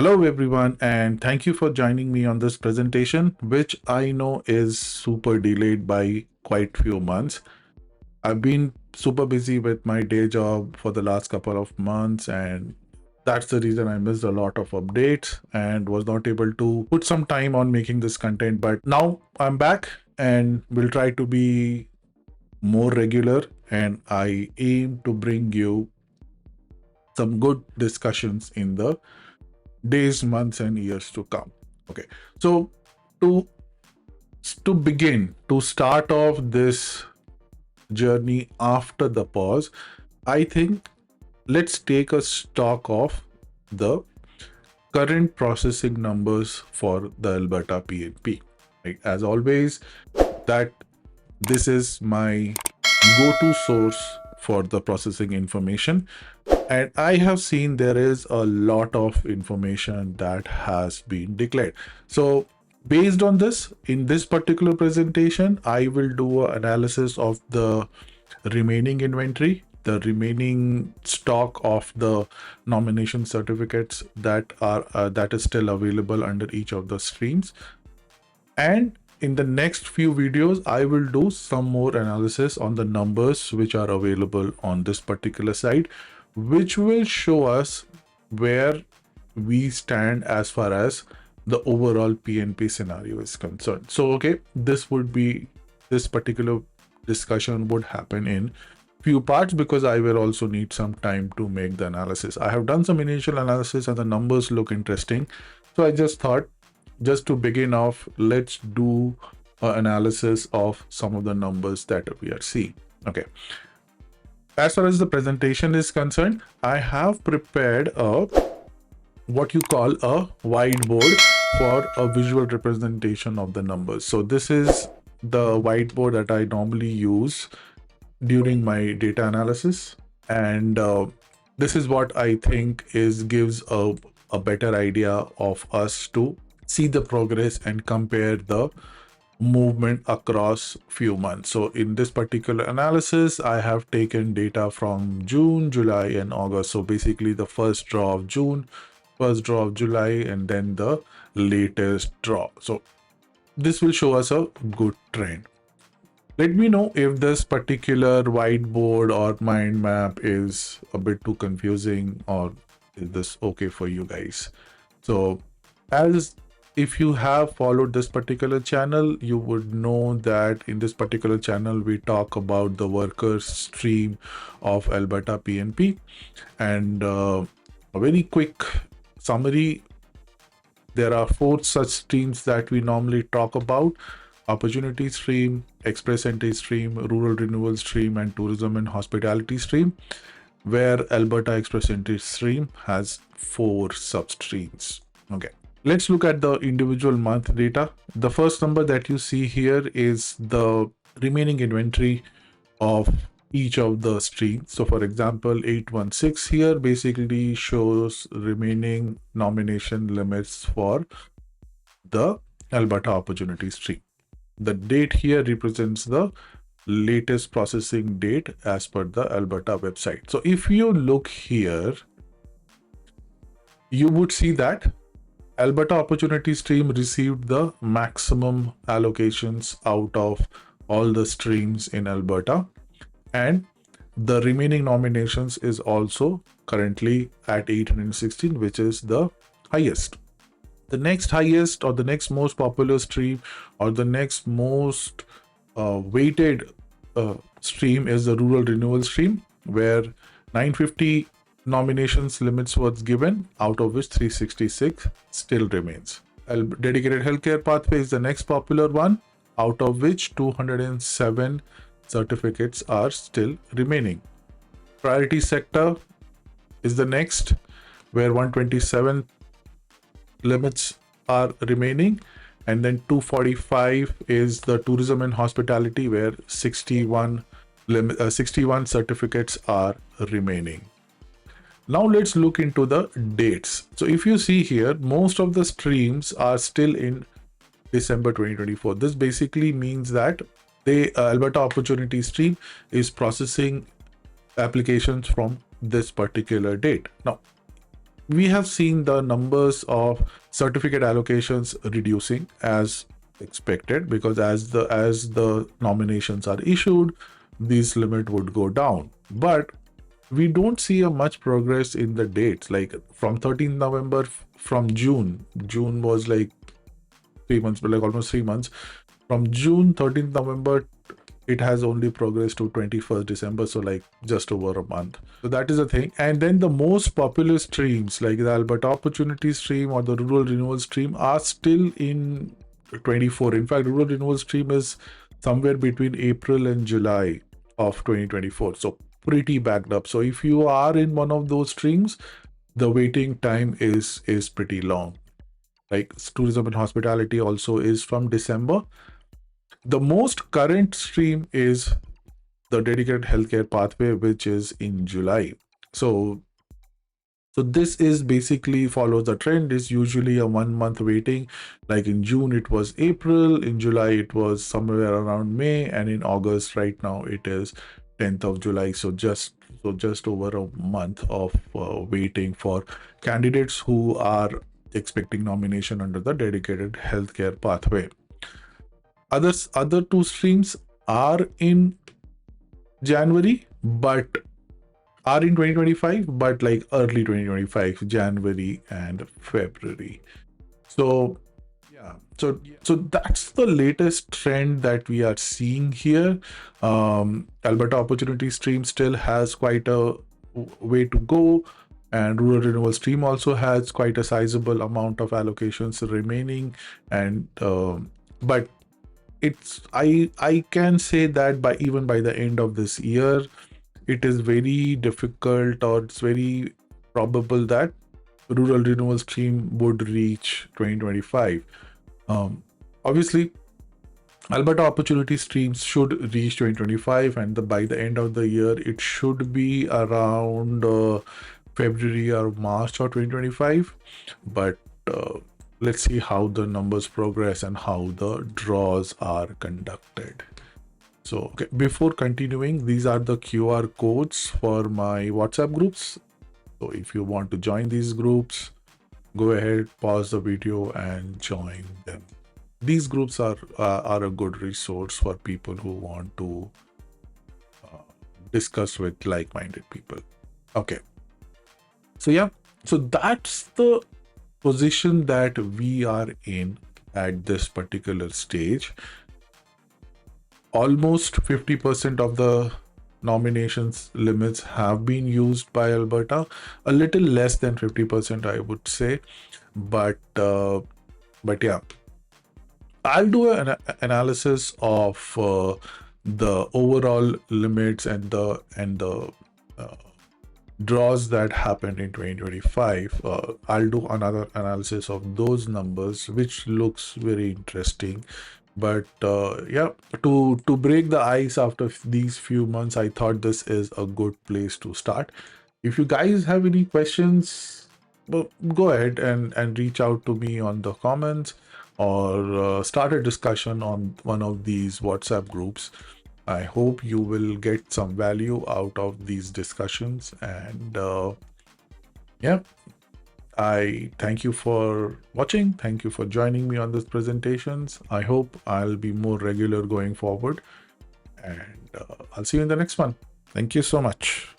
Hello everyone, and thank you for joining me on this presentation, which I know is super delayed by quite few months. I've been super busy with my day job for the last couple of months, and that's the reason I missed a lot of updates and was not able to put some time on making this content. But now I'm back and will try to be more regular, and I aim to bring you some good discussions in the days, months, and years to come. Okay, so to begin, to start off this journey after the pause, I think let's take a stock of the current processing numbers for the Alberta PNP. Like, as always, that this is my go-to source for the processing information, and I have seen there is a lot of information that has been declared. So based on this, in this particular presentation, I will do an analysis of the remaining inventory, the remaining stock of the nomination certificates that is still available under each of the streams. And in the next few videos, I will do some more analysis on the numbers which are available on this particular site, which will show us where we stand as far as the overall PNP scenario is concerned. So, okay, this particular discussion would happen in few parts because I will also need some time to make the analysis. I have done some initial analysis and the numbers look interesting. So I just thought, just to begin off, let's do an analysis of some of the numbers that we are seeing. Okay. As far as the presentation is concerned, I have prepared what you call a whiteboard for a visual representation of the numbers. So this is the whiteboard that I normally use during my data analysis, and this is what I think gives a better idea of us to see the progress and compare the movement across few months. So in this particular analysis, I have taken data from June, July, and August. So basically the first draw of June, first draw of July, and then the latest draw. So this will show us a good trend. Let me know if this particular whiteboard or mind map is a bit too confusing, or is this okay for you guys? So as if you have followed this particular channel, you would know that in this particular channel, we talk about the workers stream of Alberta PNP. And a very quick summary, there are 4 such streams that we normally talk about: opportunity stream, express entry stream, rural renewal stream, and tourism and hospitality stream, where Alberta express entry stream has 4 substreams. Okay. Let's look at the individual month data. The first number that you see here is the remaining inventory of each of the streams. So for example, 816 here basically shows remaining nomination limits for the Alberta opportunity stream. The date here represents the latest processing date as per the Alberta website. So if you look here, you would see that Alberta opportunity stream received the maximum allocations out of all the streams in Alberta, and the remaining nominations is also currently at 816, which is the highest. The next highest, or the next most popular stream, or the next most weighted stream is the rural renewal stream, where 950 nominations limits was given, out of which 366 still remains. Dedicated healthcare pathway is the next popular one, out of which 207 certificates are still remaining. Priority sector is the next, where 127 limits are remaining, and then 245 is the tourism and hospitality, where 61 certificates are remaining. Now let's look into the dates. So if you see here, most of the streams are still in December 2024. This basically means that the Alberta opportunity stream is processing applications from this particular date. Now, we have seen the numbers of certificate allocations reducing as expected, because as the nominations are issued, this limit would go down. But we don't see a much progress in the dates. Like from 13th November, from June was like 3 months, but like almost 3 months. From June 13th November, it has only progressed to 21st December, so like just over a month. So that is the thing. And then the most popular streams like the Alberta Opportunity Stream or the Rural Renewal Stream are still in 24. In fact, Rural Renewal Stream is somewhere between April and July of 2024. So pretty backed up. So if you are in one of those streams, the waiting time is pretty long. Like tourism and hospitality also is from December. The most current stream is the dedicated healthcare pathway, which is in July. So this is basically follows the trend. Is usually a 1 month waiting. Like in June it was April, in July it was somewhere around May, and in August right now it is 10th of July. So just over a month of waiting for candidates who are expecting nomination under the dedicated healthcare pathway. Other two streams are in January, but are in 2025, but like early 2025, January and February. So yeah, so that's the latest trend that we are seeing here. Alberta Opportunity Stream still has quite a way to go, and Rural Renewal Stream also has quite a sizable amount of allocations remaining. And but it's I can say that by even by the end of this year, it is very difficult, or it's very probable that Rural Renewal Stream would reach 2025. Obviously, Alberta Opportunity Streams should reach 2025, and by the end of the year, it should be around February or March of 2025. But let's see how the numbers progress and how the draws are conducted. So, okay, before continuing, these are the QR codes for my WhatsApp groups. So if you want to join these groups, go ahead, pause the video and join them. These groups are a good resource for people who want to discuss with like-minded people. Okay. So yeah, so that's the position that we are in at this particular stage. Almost 50% of the nominations limits have been used by Alberta. A little less than 50%, I would say. But yeah, I'll do an analysis of the overall limits and the draws that happened in 2025. I'll do another analysis of those numbers, which looks very interesting. But yeah, to break the ice after these few months, I thought this is a good place to start. If you guys have any questions, well, go ahead and reach out to me on the comments, or start a discussion on one of these WhatsApp groups. I hope you will get some value out of these discussions. And yeah, I thank you for watching. Thank you for joining me on these presentations. I hope I'll be more regular going forward. And I'll see you in the next one. Thank you so much.